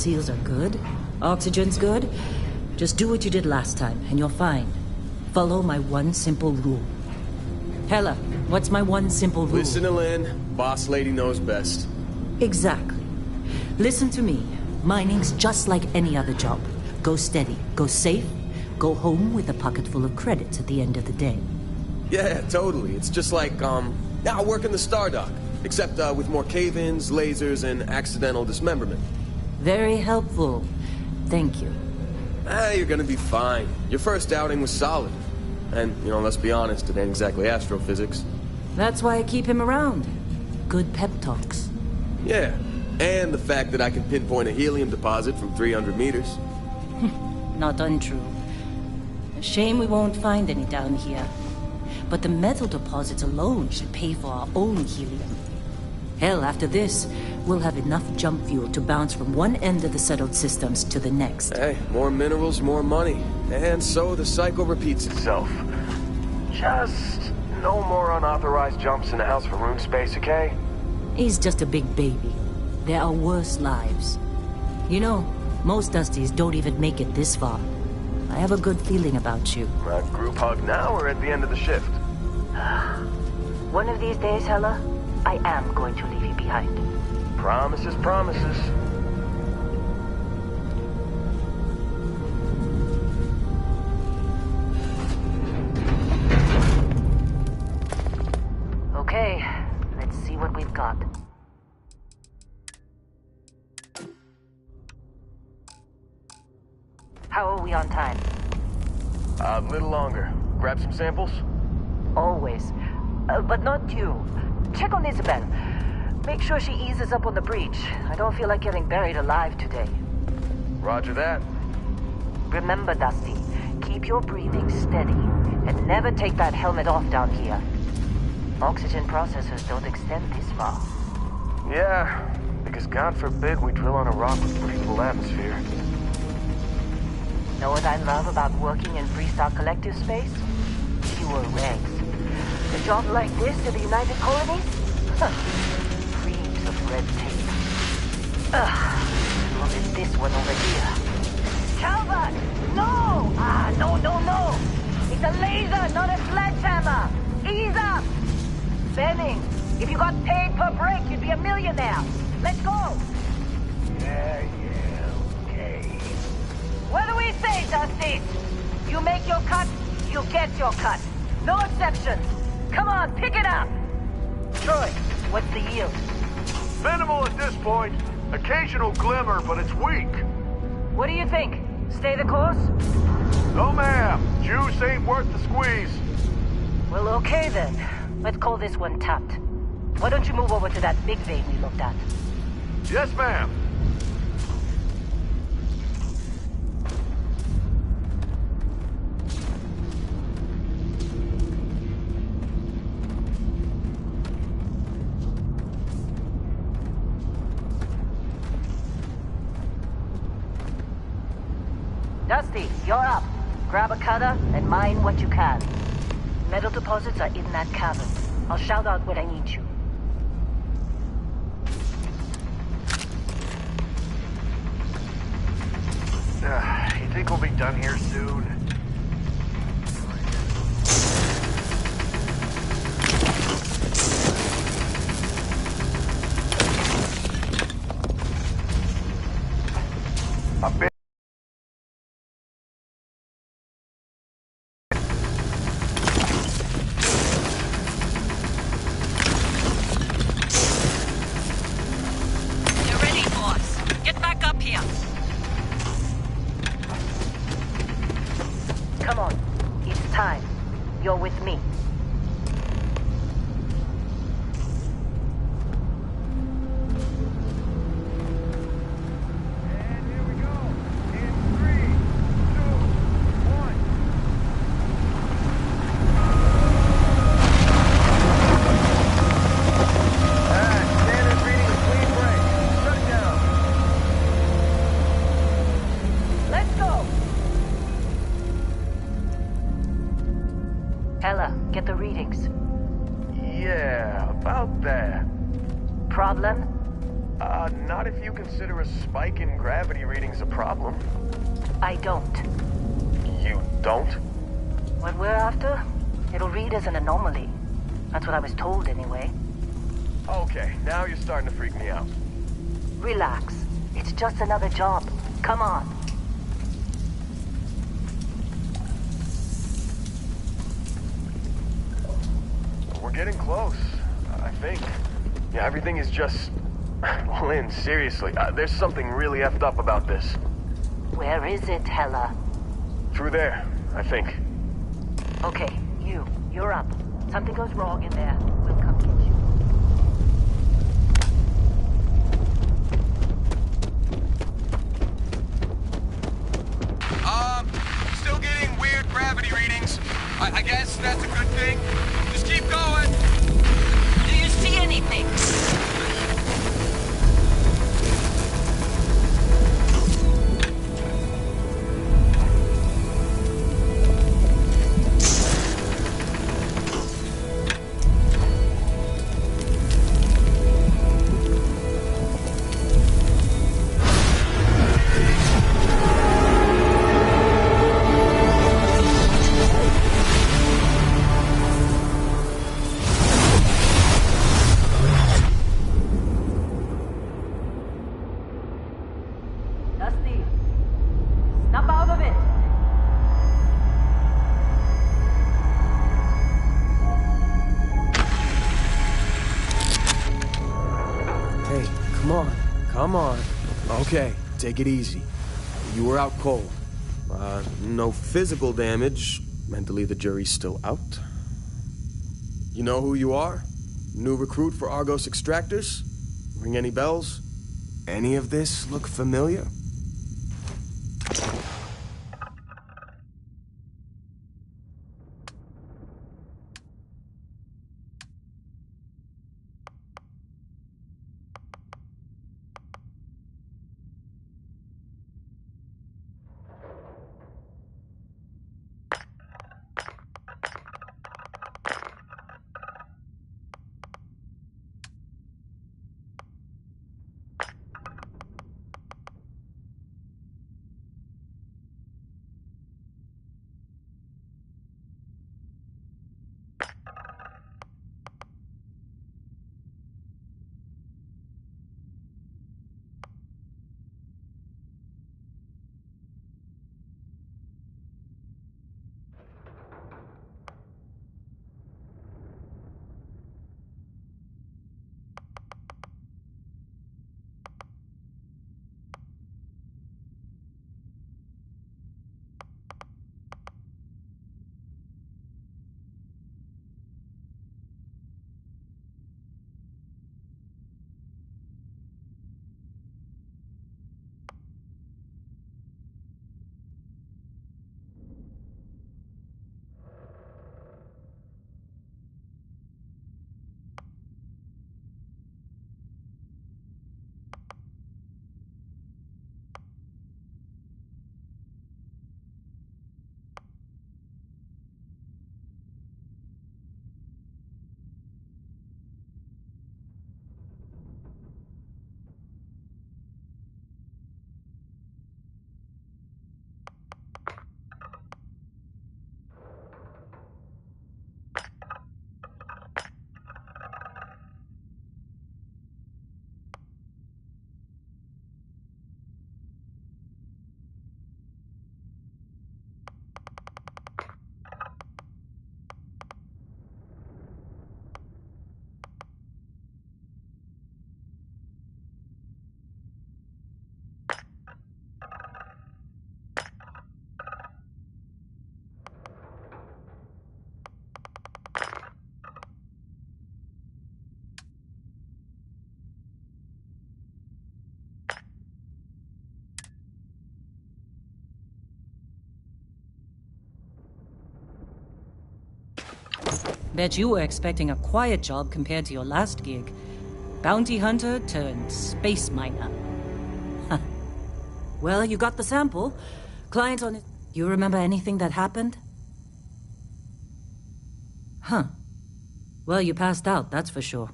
seals are good. Oxygen's good. Just do what you did last time, and you're fine. Follow my one simple rule. Hella, what's my one simple rule? Listen to Lynn. Boss lady knows best. Exactly. Listen to me. Mining's just like any other job. Go steady, go safe, go home with a pocket full of credits at the end of the day. Yeah, totally. It's just like, now I work in the Star Dock. Except, with more cave-ins, lasers, and accidental dismemberment. Very helpful. Thank you. You're gonna be fine. Your first outing was solid. And, let's be honest, it ain't exactly astrophysics. That's why I keep him around. Good pep talks. Yeah, and the fact that I can pinpoint a helium deposit from 300 meters. Not untrue. A shame we won't find any down here. But the metal deposits alone should pay for our own helium. Hell, after this, we'll have enough jump fuel to bounce from one end of the settled systems to the next. Hey, more minerals, more money. And so the cycle repeats itself. Just no more unauthorized jumps in the house for room space, okay? He's just a big baby. There are worse lives. Most Dusties don't even make it this far. I have a good feeling about you. A group hug now or at the end of the shift? One of these days, Hella, I am going to leave you behind. Promises, promises. Okay, let's see what we've got. How are we on time? A little longer. Grab some samples? Always. But not you. Check on Isabel. Make sure she eases up on the breach. I don't feel like getting buried alive today. Roger that. Remember, Dusty, keep your breathing steady and never take that helmet off down here. Oxygen processors don't extend this far. Yeah, because God forbid we drill on a rock with breathable atmosphere. Know what I love about working in Freestar Collective space? Fewer regs. A job like this in the United Colonies? Reams of red tape. Look at this one over here. Calvert! No! No! It's a laser, not a sledgehammer! Ease up! Benning, if you got paid per break, you'd be a millionaire. Let's go! Yeah, okay. What do we say, Dusty? You make your cut, you get your cut. No exceptions. Come on, pick it up. Troy, what's the yield? Minimal at this point. Occasional glimmer, but it's weak. What do you think? Stay the course? No, ma'am. Juice ain't worth the squeeze. Well, okay then. Let's call this one tapped. Why don't you move over to that big vein we looked at? Yes, ma'am. Dusty, you're up. Grab a cutter and mine what you can. Metal deposits are in that cavern. I'll shout out when I need you. You think we'll be done here soon? I bet. You're ready, boss. Get back up here. Come on. It's time. You're with me. And here we go. In 3, 2, 1. Standard reading of clean break. Shut it down. Let's go. Hella, get the readings. Yeah, about that. Problem? Not if you consider a spike in gravity readings a problem. I don't. You don't? What we're after, it'll read as an anomaly. That's what I was told anyway. Okay, now you're starting to freak me out. Relax. It's just another job. Come on. We're getting close, I think. Yeah, everything is just... Lynn, seriously, there's something really effed up about this. Where is it, Hella? Through there, I think. Okay, you're up. Something goes wrong in there, we'll come get you. Still getting weird gravity readings. I guess that's a good thing. Just keep going. Do you see anything? Dusty, snap out of it. Hey, come on. Okay, take it easy. You were out cold. No physical damage. Mentally, the jury's still out. You know who you are? New recruit for Argos Extractors? Ring any bells? Any of this look familiar? Bet you were expecting a quiet job compared to your last gig. Bounty hunter turned space miner. Huh. Well, you got the sample. Client on it. You remember anything that happened? Huh. Well, you passed out, that's for sure.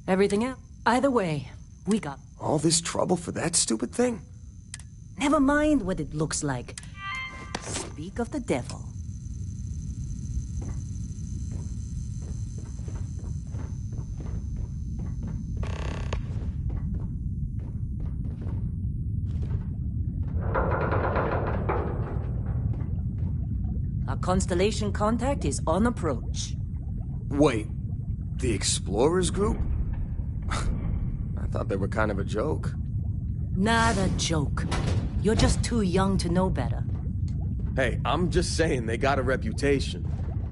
Everything else? Either way, We got... All this trouble for that stupid thing? Never mind what it looks like. Speak of the devil. Our Constellation contact is on approach. Wait, the Explorers group? I thought they were kind of a joke. Not a joke. You're just too young to know better. Hey, I'm just saying they got a reputation.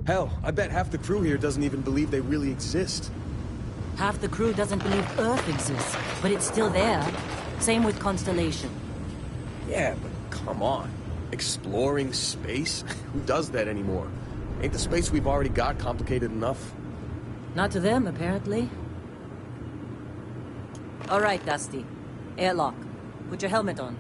Hell, I bet half the crew here doesn't even believe they really exist. Half the crew doesn't believe Earth exists, but it's still there. Same with Constellation. Yeah, but come on. Exploring space? Who does that anymore? Ain't the space we've already got complicated enough? Not to them, apparently. All right, Dusty. Airlock. Put your helmet on.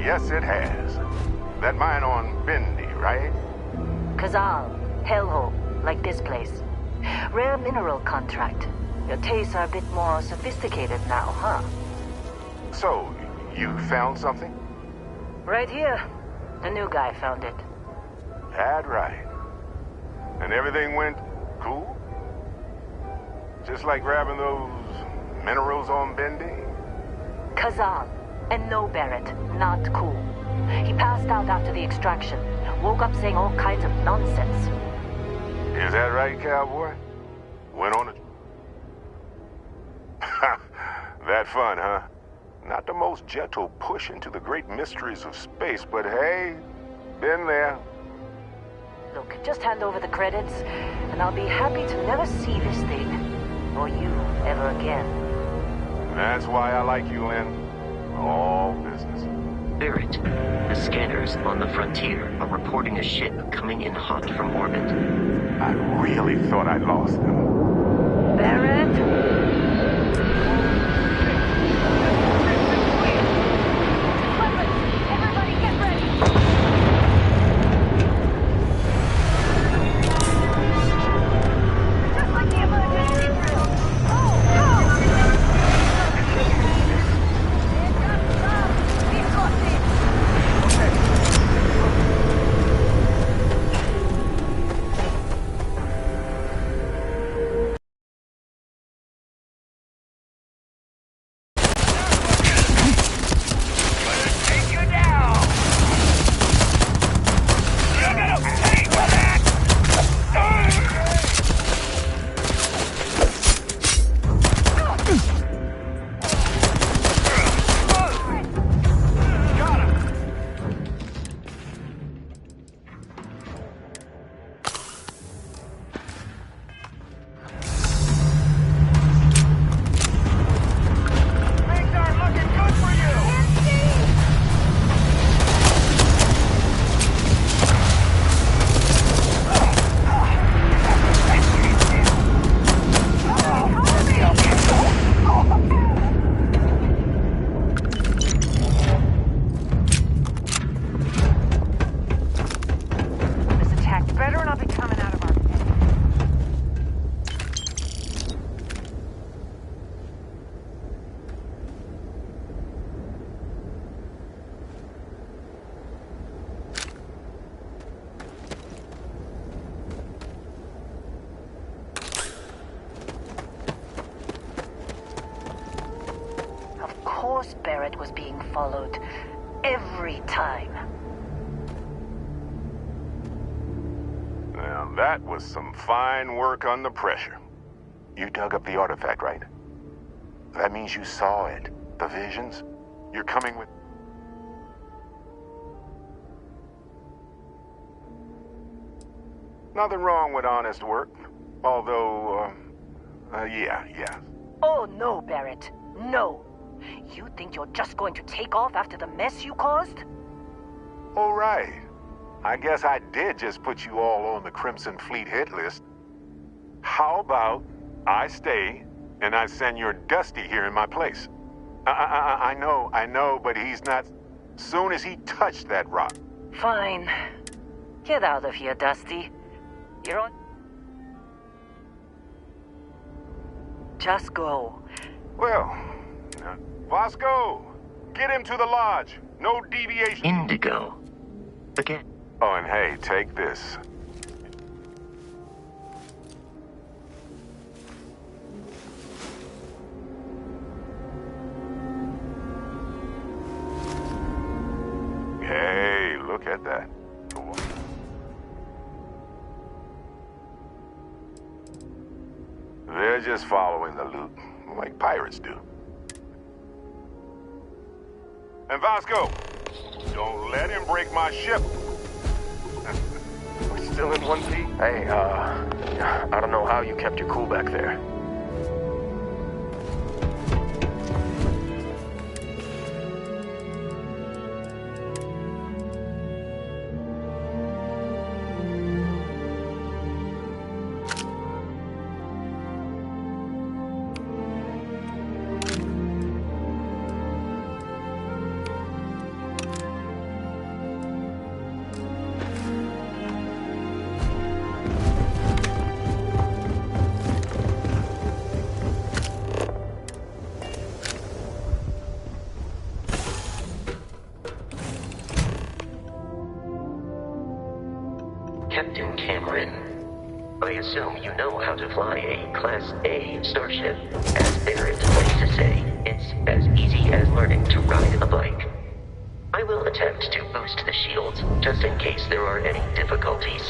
Yes, it has. That mine on Bendy, right? Kazal, hellhole, like this place. Rare mineral contract. Your tastes are a bit more sophisticated now, huh? So, you found something? Right here. The new guy found it. That right. And everything went cool? Just like grabbing those minerals on Bendy? Kazal, and no Barrett, not cool. He passed out after the extraction. Woke up saying all kinds of nonsense. Is that right, cowboy? Went on a... That fun, huh? Not the most gentle push into the great mysteries of space, but hey, been there. Look, just hand over the credits, and I'll be happy to never see this thing, or you, ever again. That's why I like you, Lynn. All business. Barrett, the scanners on the frontier are reporting a ship coming in hot from orbit. I really thought I'd lost them. Barrett? Barrett was being followed. Every time. Now, that was some fine work under pressure. You dug up the artifact, right? That means you saw it. The visions? You're coming with... Nothing wrong with honest work. Although, yeah. Oh no, Barrett. No. You think you're just going to take off after the mess you caused? All right. I guess I did just put you all on the Crimson Fleet hit list. How about I stay and I send your Dusty here in my place? I know, but he's not... Soon as he touched that rock. Fine. Get out of here, Dusty. You're on... Just go. Well, Vasco, get him to the lodge. No deviation. Indigo. Again. Oh, and hey, take this. Hey, look at that. They're just following the loot, like pirates do. And Vasco, don't let him break my ship. We're still in one piece? Hey, I don't know how you kept your cool back there. Captain Cameron, I assume you know how to fly a Class A starship. As Barrett likes to say, it's as easy as learning to ride a bike. I will attempt to boost the shields, just in case there are any difficulties.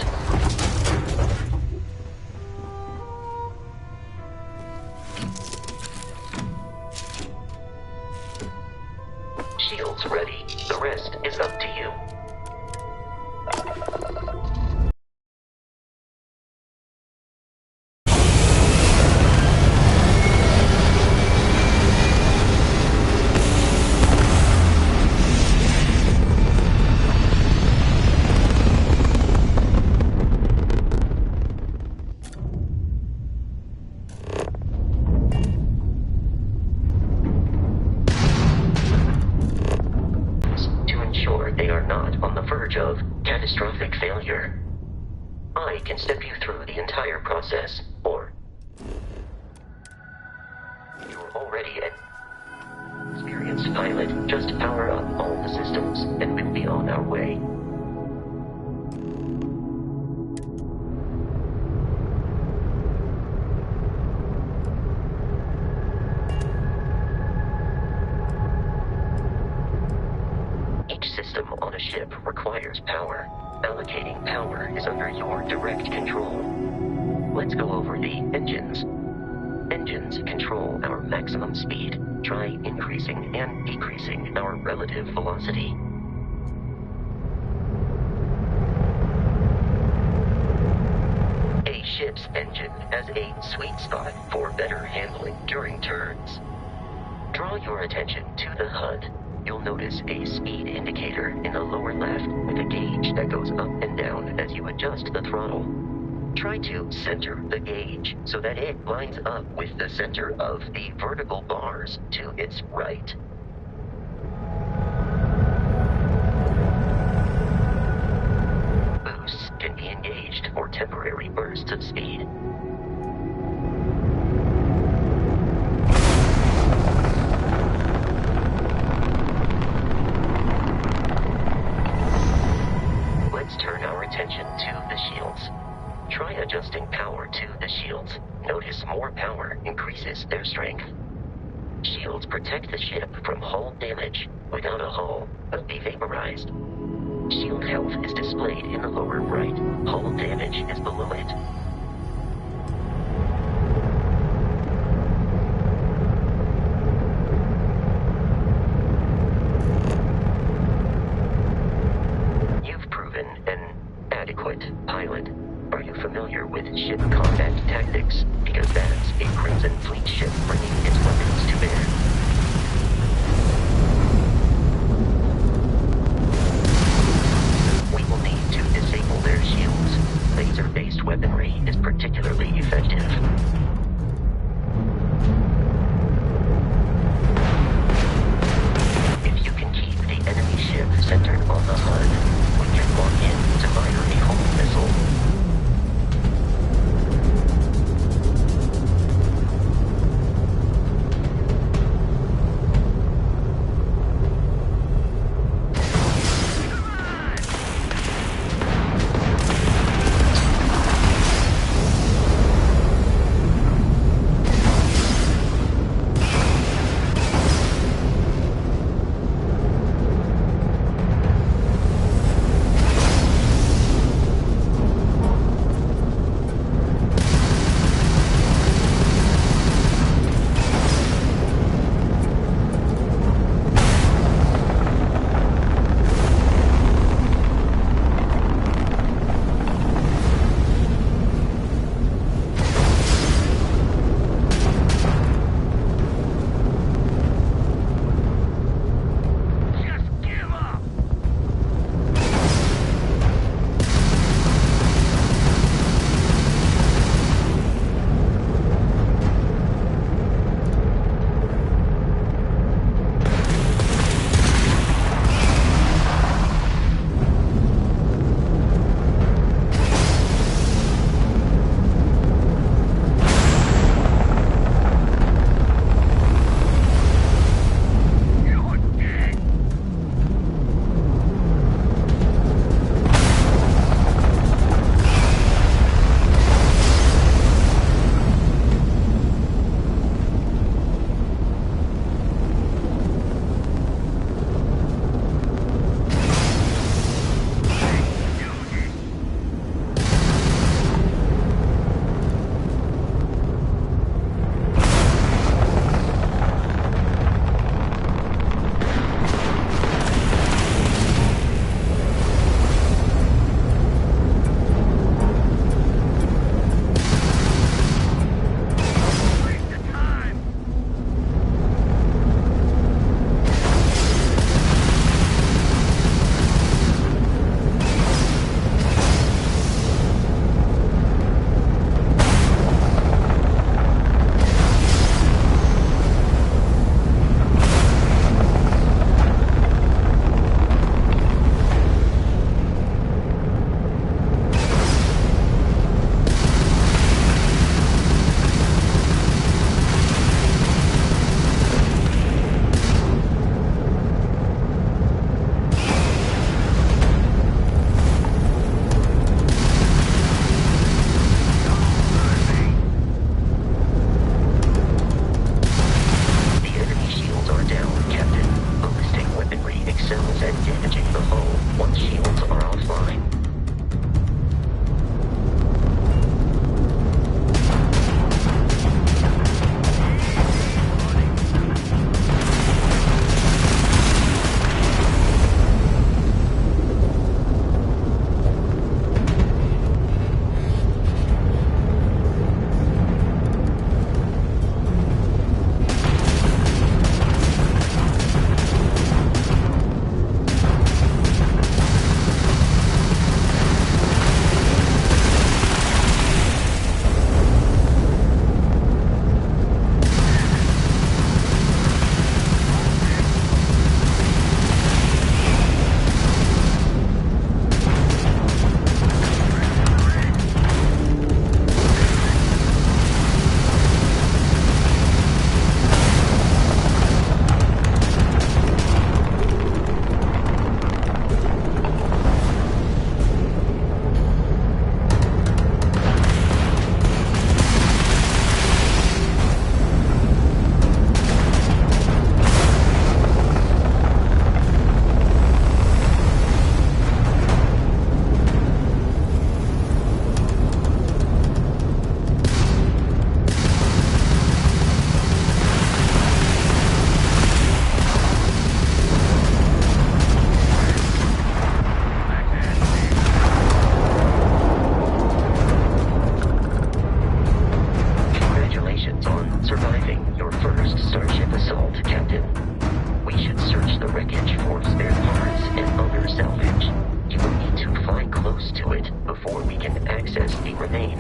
Shields ready. The rest is up to you. They are not on the verge of catastrophic failure. I can step you through the entire process, or you're already an experienced pilot. Just power up all the systems, and we'll be on our way. System on a ship requires power. Allocating power is under your direct control. Let's go over the engines. Engines control our maximum speed. Try increasing and decreasing our relative velocity. A ship's engine has a sweet spot for better handling during turns. Draw your attention to the HUD. You'll notice a speed indicator in the lower left with a gauge that goes up and down as you adjust the throttle. Try to center the gauge so that it lines up with the center of the vertical bars to its right. Boosts can be engaged for temporary bursts of speed. Attention to the shields. Try adjusting power to the shields. Notice more power increases their strength. Shields protect the ship from hull damage. Without a hull, it'll be vaporized. Shield health is displayed in the lower right. Hull damage is below it. You've proven an adequate pilot. Are you familiar with ship combat tactics? Because that's a Crimson Fleet ship bringing its weapons to bear. We will need to disable their shields. Laser-based weaponry is particularly effective. If you can keep the enemy ship centered on the HUD, we can lock in to fire a hull missile.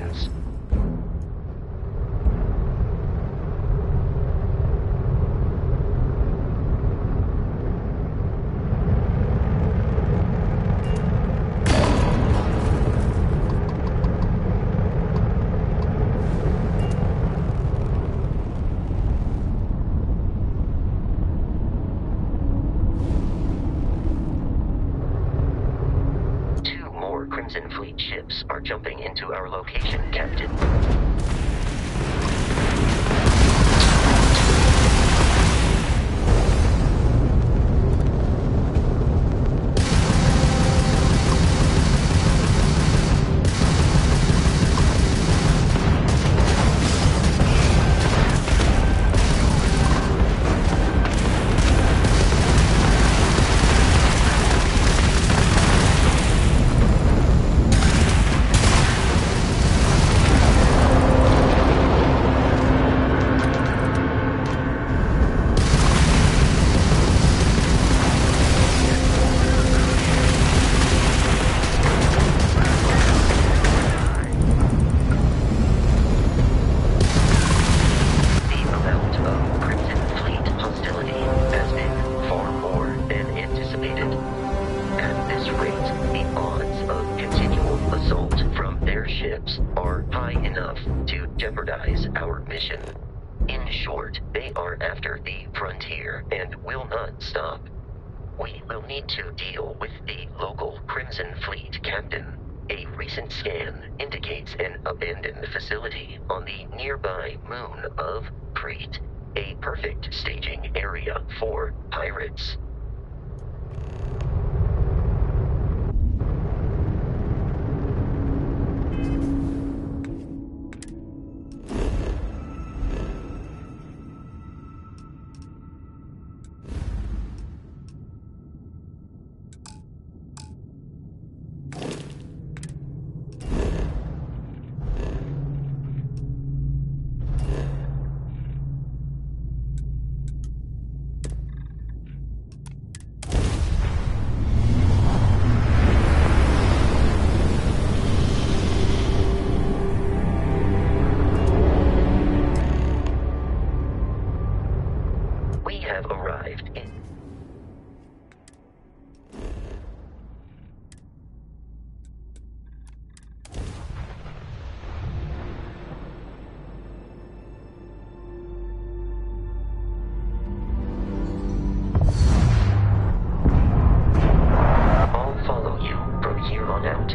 instructions. Crimson Fleet ships are jumping into our location, Captain. Are high enough to jeopardize our mission. In short, they are after the frontier and will not stop. We will need to deal with the local Crimson Fleet captain. A recent scan indicates an abandoned facility on the nearby moon of Crete, a perfect staging area for pirates.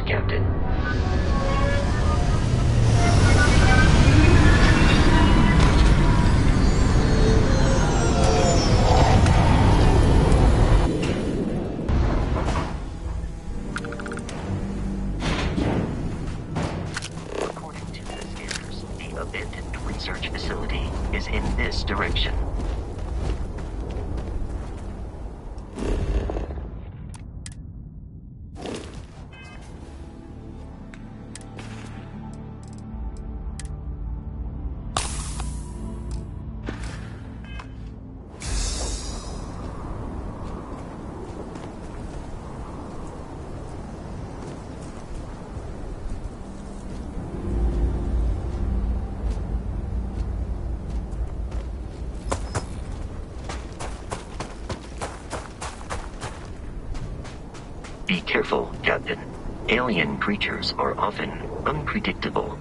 Captain. According to the scanners, the abandoned research facility is in this direction. Be careful, Captain. Alien creatures are often unpredictable.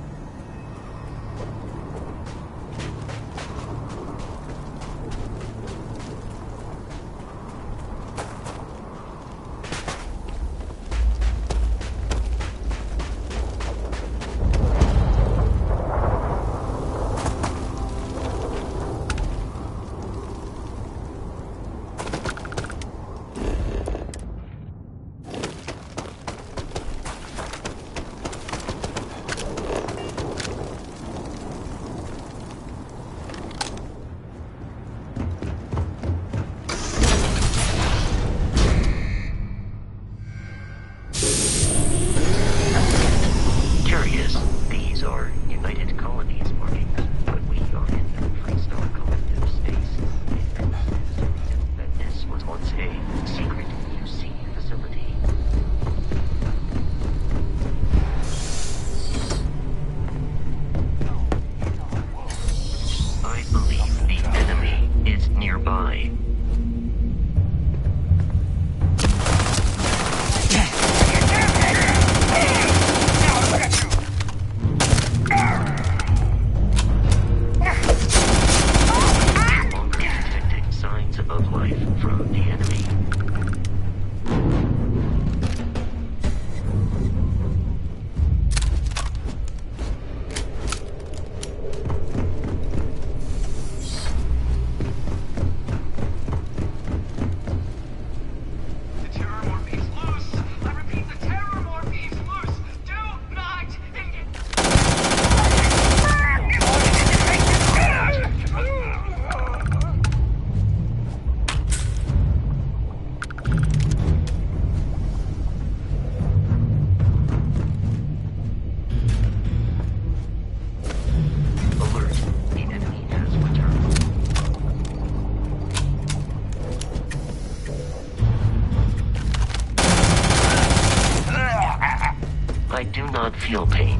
feel pain.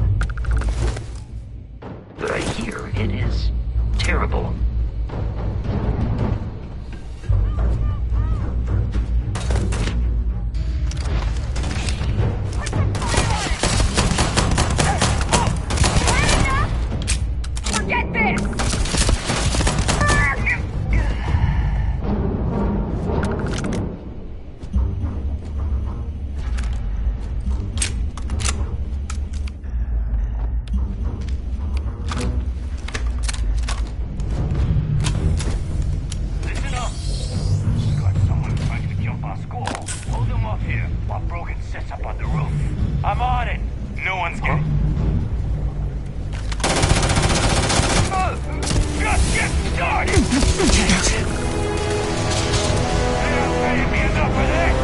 But I hear it is terrible. Forget this! Listen up! Got someone trying to jump our school. Hold them up here while Brogan sets up on the roof. I'm on it. No one's getting... Just get started! They don't pay me enough for this!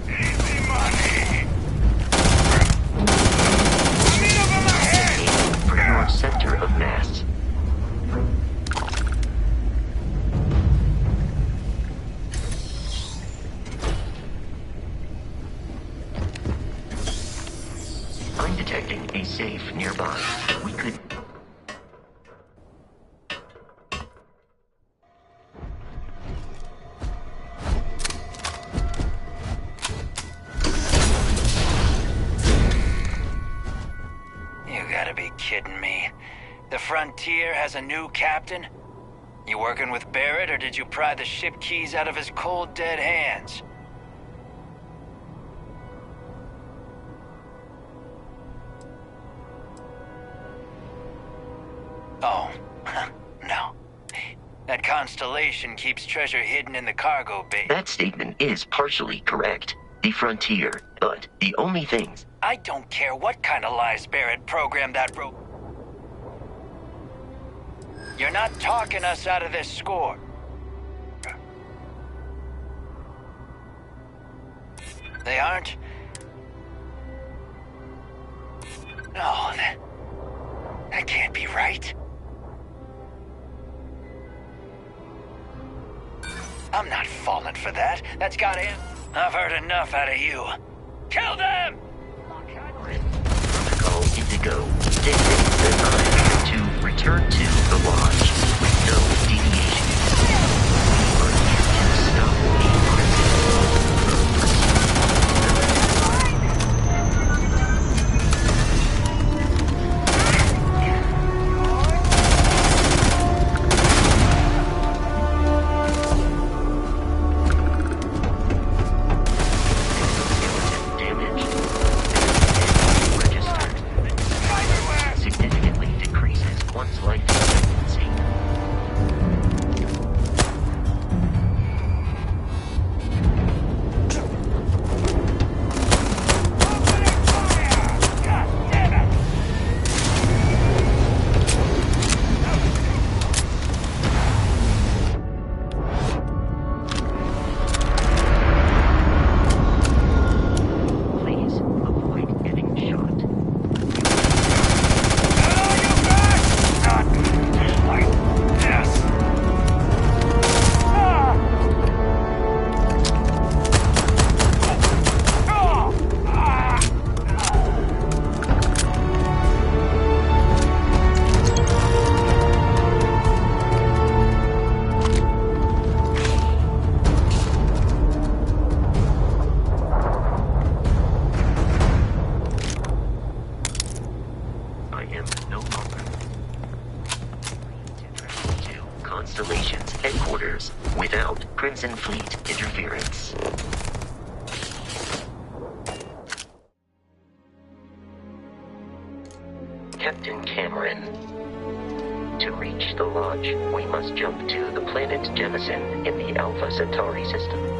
Easy money! Coming over my head! For your center of mass. I'm detecting a safe nearby. We could... You gotta be kidding me. The Frontier has a new captain? You working with Barrett, or did you pry the ship keys out of his cold, dead hands? Oh, no. That constellation keeps treasure hidden in the cargo bay. That statement is partially correct. The Frontier, but the only things... I don't care what kind of lies Barrett programmed that You're not talking us out of this score. They aren't? No, that can't be right. I'm not falling for that. That's gotta end. I've heard enough out of you. Kill them! Protocol Indigo, dictates the time to return to the lodge with no deviation. We are here to stop a significantly decreases one's life expectancy. Please avoid getting shot. I am no longer to Constellation's headquarters without Crimson Fleet interference. Captain Cameron. To reach the lodge, we must jump to the planet Jemison in the Alpha Centauri system.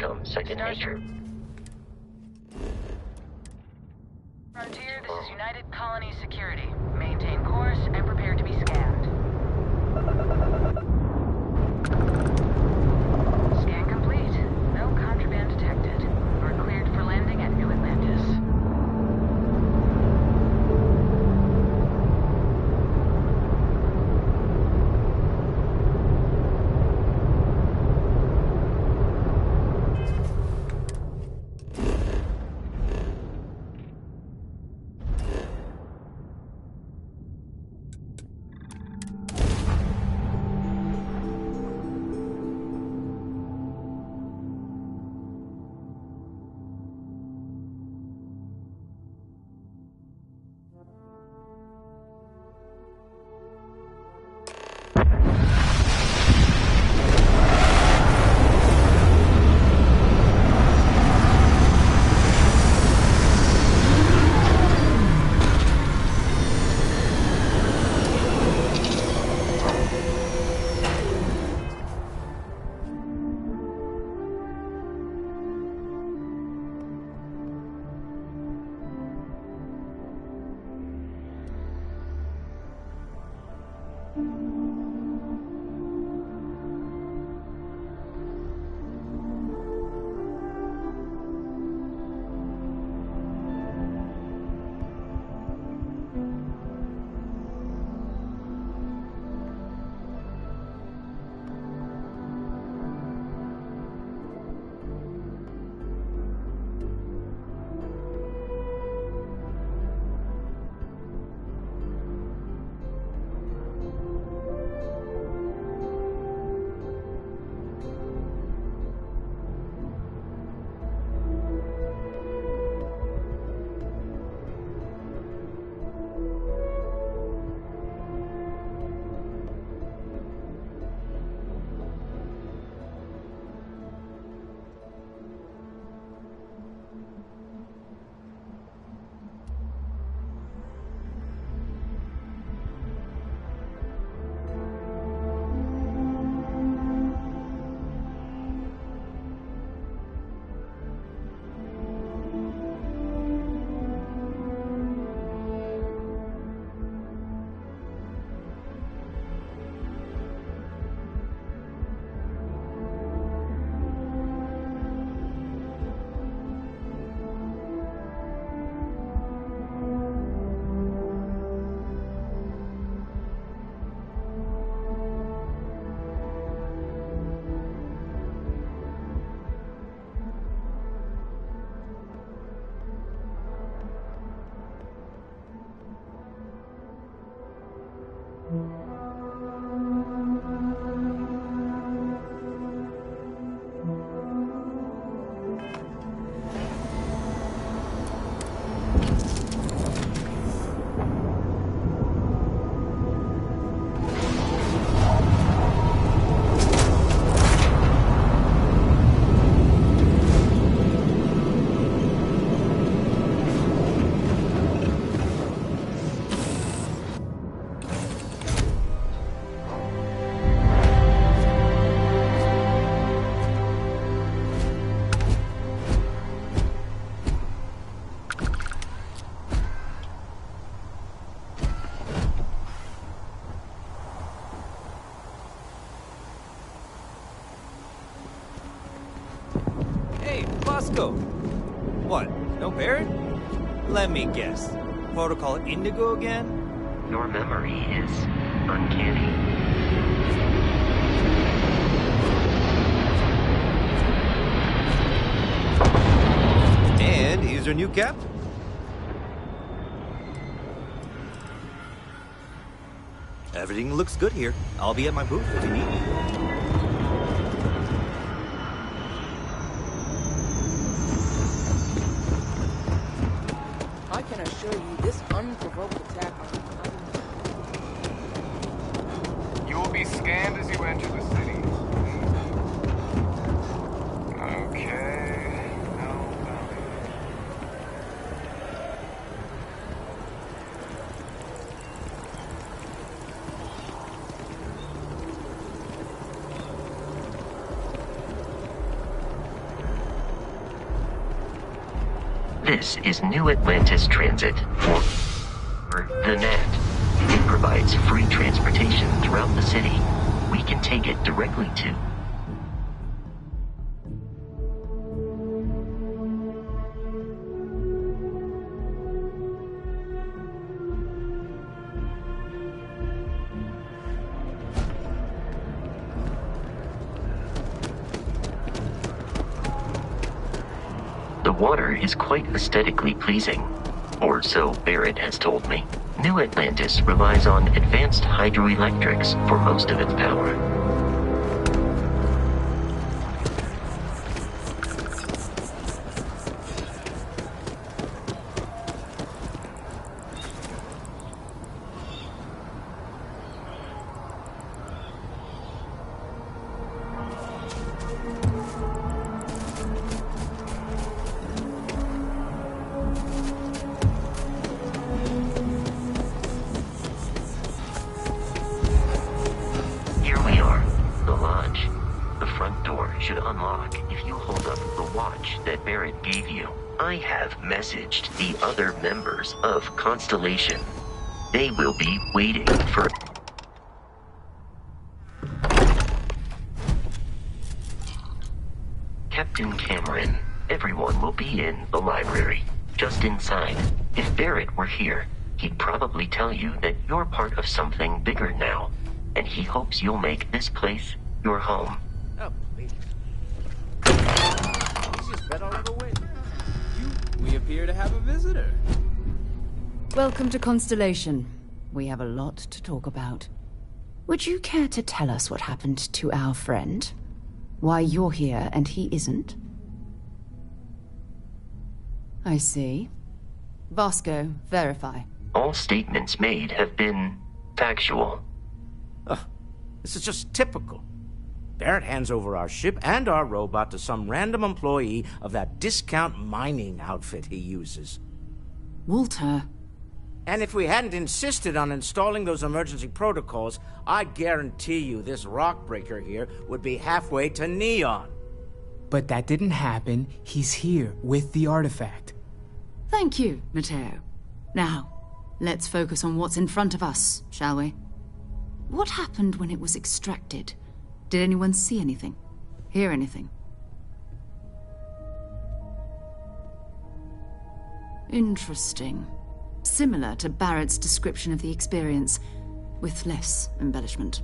become second nature. Frontier, this is United Colony Security. Maintain course and prepare to be scanned. Scan complete. No contraband detected. We're cleared for landing at New Atlantis. Bosco! What, no Barrett? Let me guess. Protocol Indigo again? Your memory is uncanny. And here's your new cap. Everything looks good here. I'll be at my booth if you need me. I can assure you this unprovoked attack You will be scanned as you enter the city. Okay. No. This is New Atlantis Transit, or the NAT. It provides free transportation throughout the city. We can take it directly to... The water is quite aesthetically pleasing, or so Barrett has told me. New Atlantis relies on advanced hydroelectrics for most of its power. Should unlock if you hold up the watch that Barrett gave you. I have messaged the other members of Constellation. They will be waiting for... Captain Cameron, everyone will be in the library, just inside. If Barrett were here, he'd probably tell you that you're part of something bigger now, and he hopes you'll make this place your home. Oh, please. Easiest bet I'll ever win. We appear to have a visitor. Welcome to Constellation. We have a lot to talk about. Would you care to tell us what happened to our friend? Why you're here and he isn't? I see. Vasco, verify. All statements made have been factual. Ugh, this is just typical. Barrett hands over our ship and our robot to some random employee of that discount mining outfit he uses. Walter. And if we hadn't insisted on installing those emergency protocols, I guarantee you this rock breaker here would be halfway to Neon. But that didn't happen. He's here with the artifact. Thank you, Matteo. Now, let's focus on what's in front of us, shall we? What happened when it was extracted? Did anyone see anything? Hear anything? Interesting. Similar to Barrett's description of the experience, with less embellishment.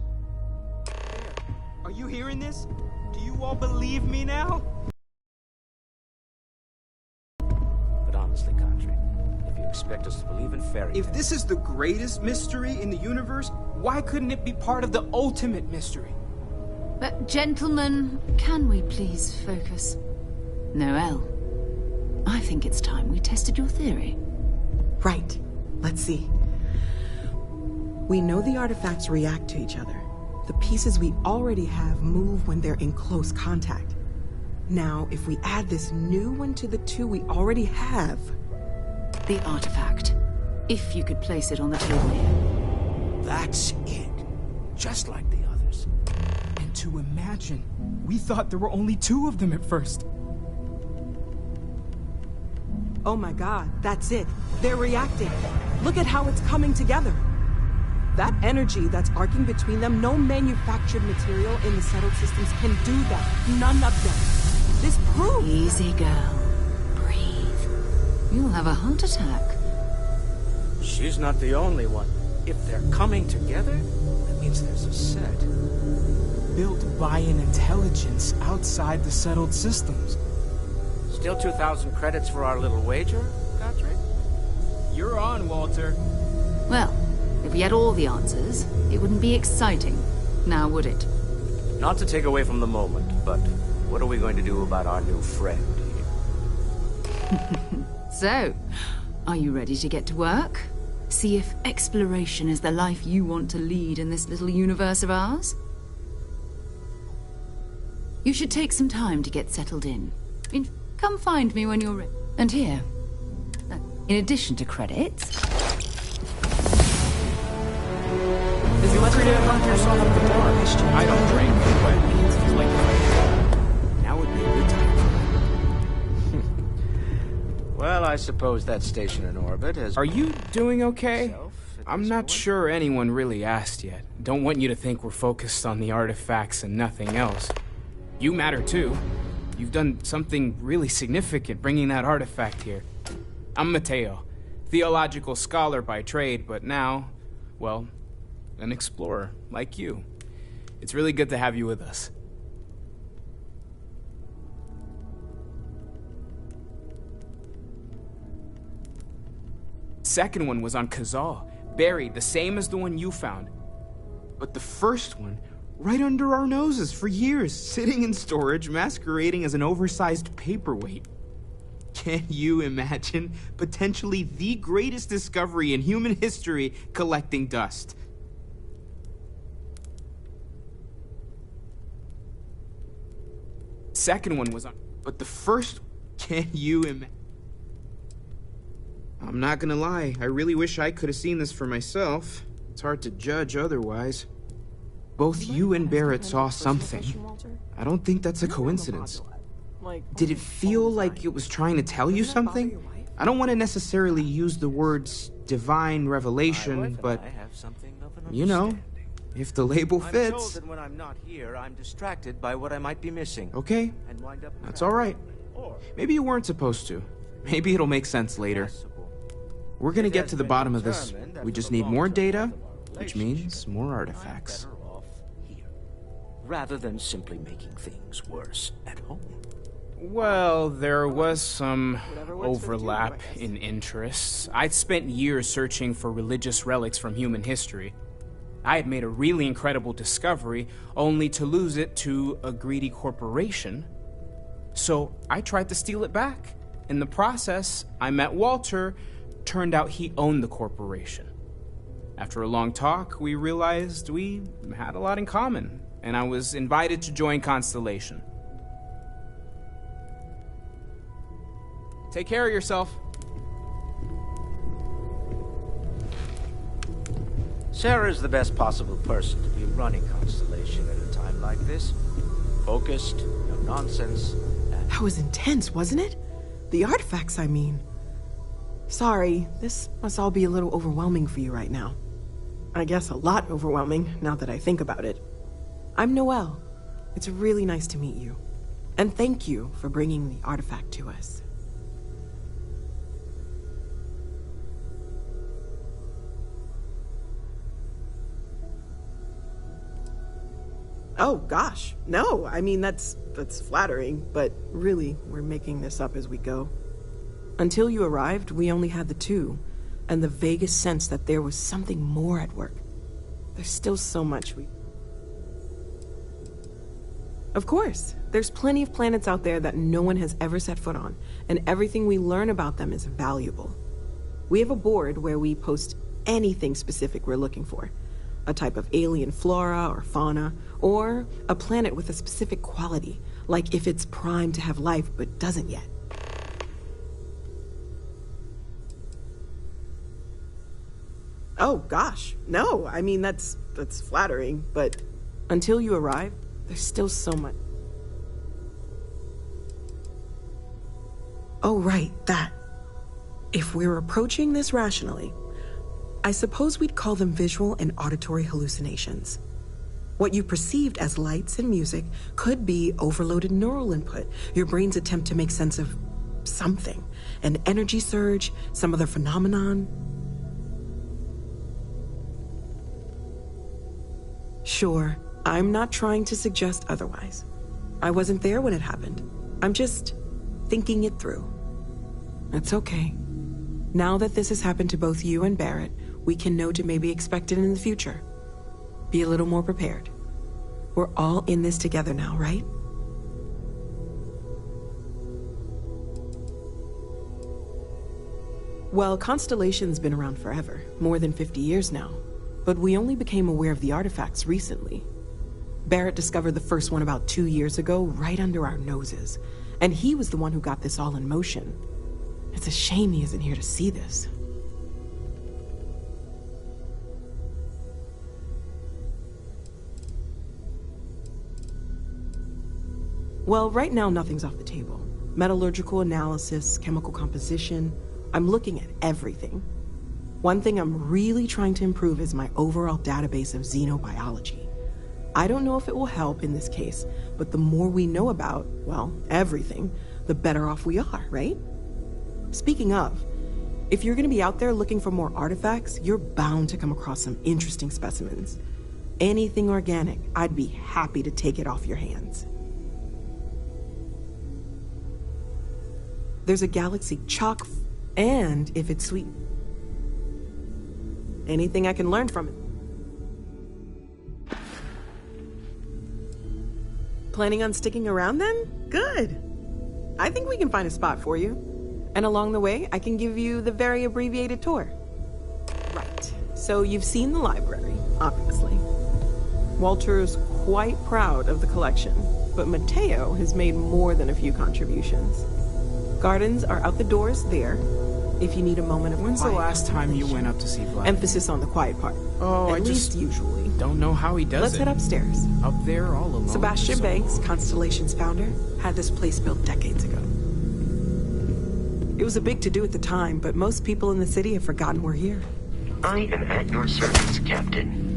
Are you hearing this? Do you all believe me now? But honestly, Contra, if you expect us to believe in fairy tales... If this is the greatest mystery in the universe, why couldn't it be part of the ultimate mystery? But gentlemen, can we please focus? Noel, I think it's time we tested your theory. Right. Let's see. We know the artifacts react to each other. The pieces we already have move when they're in close contact. Now, if we add this new one to the two we already have... The artifact. If you could place it on the table here. That's it. Just like the others. And to imagine, we thought there were only 2 of them at first. Oh my god, that's it. They're reacting. Look at how it's coming together. That energy that's arcing between them, no manufactured material in the settled systems can do that. None of them. This proves... Easy, girl. Breathe. You'll have a heart attack. She's not the only one. If they're coming together, that means there's a set. Built by an intelligence outside the settled systems. Still 2,000 credits for our little wager, Contra? You're on, Walter. Well, if we had all the answers, it wouldn't be exciting, now would it? Not to take away from the moment, but what are we going to do about our new friend here? So, are you ready to get to work? See if exploration is the life you want to lead in this little universe of ours? You should take some time to get settled in. Come find me when you're ready. And here, in addition to credits... Is it free to hunt yourself at the bar? I don't drink, but it's like... Now would be a good time. Well, I suppose that station in orbit has... Are you doing okay? I'm not sure anyone really asked yet. Don't want you to think we're focused on the artifacts and nothing else. You matter too. You've done something really significant bringing that artifact here. I'm Mateo, theological scholar by trade, but now, well, an explorer like you. It's really good to have you with us. Second one was on Kazal, buried the same as the one you found. But the first one, right under our noses for years, sitting in storage, masquerading as an oversized paperweight. Can you imagine potentially the greatest discovery in human history collecting dust? Second one was on, but the first, can you imagine? I'm not gonna lie, I really wish I could have seen this for myself. It's hard to judge otherwise. Both you and Barrett saw something. I don't think that's a coincidence. Did it feel like it was trying to tell you something? I don't want to necessarily use the words divine revelation, but you know, if the label fits. I'm told that when I'm not here, I'm distracted by what I might be missing. Okay, that's all right. Maybe you weren't supposed to. Maybe it'll make sense later. We're gonna get to the bottom of this. We just need more data, which means more artifacts. Rather than simply making things worse at home. Well, there was some overlap in interests. I'd spent years searching for religious relics from human history. I had made a really incredible discovery, only to lose it to a greedy corporation. So I tried to steal it back. In the process, I met Walter. Turned out he owned the corporation. After a long talk, we realized we had a lot in common, and I was invited to join Constellation. Take care of yourself. Sarah's the best possible person to be running Constellation at a time like this. Focused, no nonsense, and... That was intense, wasn't it? The artifacts, I mean. Sorry, this must all be a little overwhelming for you right now. I guess a lot overwhelming, now that I think about it. I'm Noelle. It's really nice to meet you. And thank you for bringing the artifact to us. Oh, gosh. No, I mean, that's flattering, but really, we're making this up as we go. Until you arrived, we only had the two, and the vaguest sense that there was something more at work. There's still so much we... Of course, there's plenty of planets out there that no one has ever set foot on, and everything we learn about them is valuable. We have a board where we post anything specific we're looking for. A type of alien flora or fauna, or a planet with a specific quality, like if it's primed to have life but doesn't yet. Oh, gosh. No, I mean, that's flattering, but until you arrive, there's still so much. Oh, right, that. If we're approaching this rationally, I suppose we'd call them visual and auditory hallucinations. What you perceived as lights and music could be overloaded neural input, your brain's attempt to make sense of something, an energy surge, some other phenomenon. Sure, I'm not trying to suggest otherwise. I wasn't there when it happened. I'm just thinking it through. It's okay. Now that this has happened to both you and Barrett, we can know to maybe expect it in the future. Be a little more prepared. We're all in this together now, right? Well, Constellation's been around forever, more than 50 years now. But we only became aware of the artifacts recently. Barrett discovered the first one about 2 years ago, right under our noses. And he was the one who got this all in motion. It's a shame he isn't here to see this. Well, right now nothing's off the table. Metallurgical analysis, chemical composition. I'm looking at everything. One thing I'm really trying to improve is my overall database of xenobiology. I don't know if it will help in this case, but the more we know about, well, everything, the better off we are, right? Speaking of, if you're gonna be out there looking for more artifacts, you're bound to come across some interesting specimens. Anything organic, I'd be happy to take it off your hands. There's a galaxy chock, and if it's sweet, anything I can learn from it. Planning on sticking around then? Good. I think we can find a spot for you. And along the way, I can give you the very abbreviated tour. Right. So you've seen the library, obviously. Walter's quite proud of the collection, but Mateo has made more than a few contributions. Gardens are out the doors there, if you need a moment of quiet. When's the last time you went up to see Vlad? Emphasis on the quiet part. Oh, At least usually. Don't know how he does Let's head upstairs. Up there all alone. Sebastian Banks, Constellation's founder, had this place built decades ago. It was a big to-do at the time, but most people in the city have forgotten we're here. I am at your service, Captain.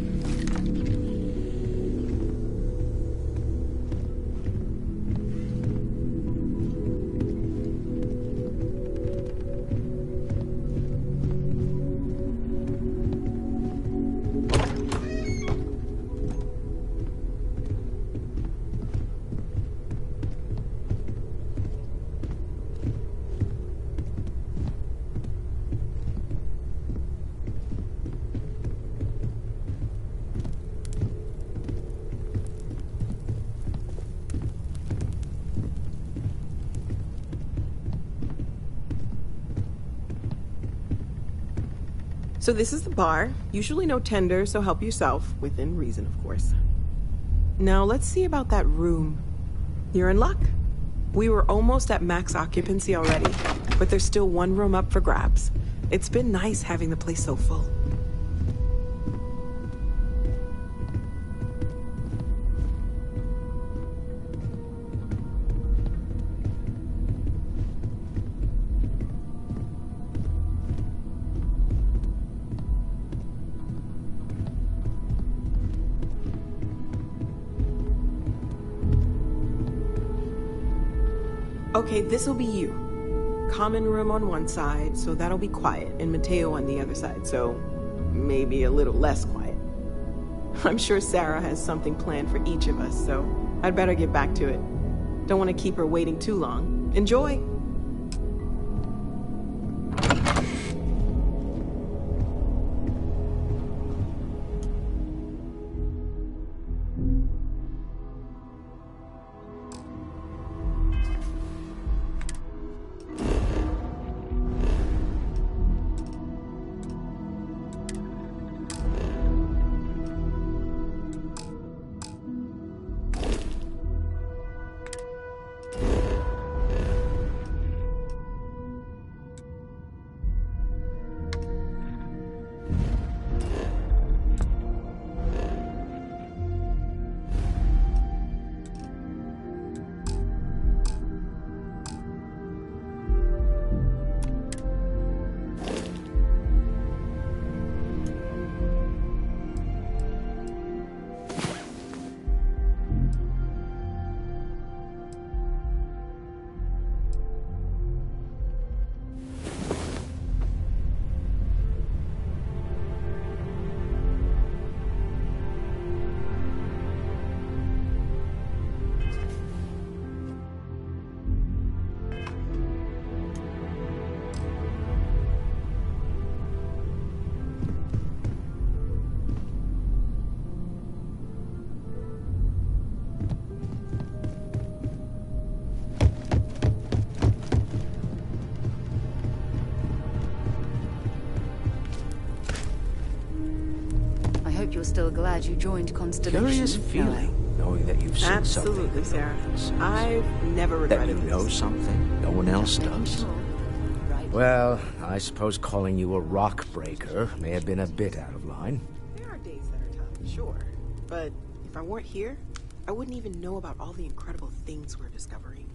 So this is the bar. Usually no tender, so help yourself. Within reason, of course. Now let's see about that room. You're in luck. We were almost at max occupancy already, but there's still one room up for grabs. It's been nice having the place so full. Okay, this'll be you. Common room on one side, so that'll be quiet, and Mateo on the other side, so maybe a little less quiet. I'm sure Sarah has something planned for each of us, so I'd better get back to it. Don't want to keep her waiting too long. Enjoy! You're still glad you joined Constellation. Curious feeling, knowing that you've seen Absolutely, something. Sarah. I've never regretted that you know this. something no one else does. Right. Well, I suppose calling you a rock breaker may have been a bit out of line. There are days that are tough, sure. But if I weren't here, I wouldn't even know about all the incredible things we're discovering.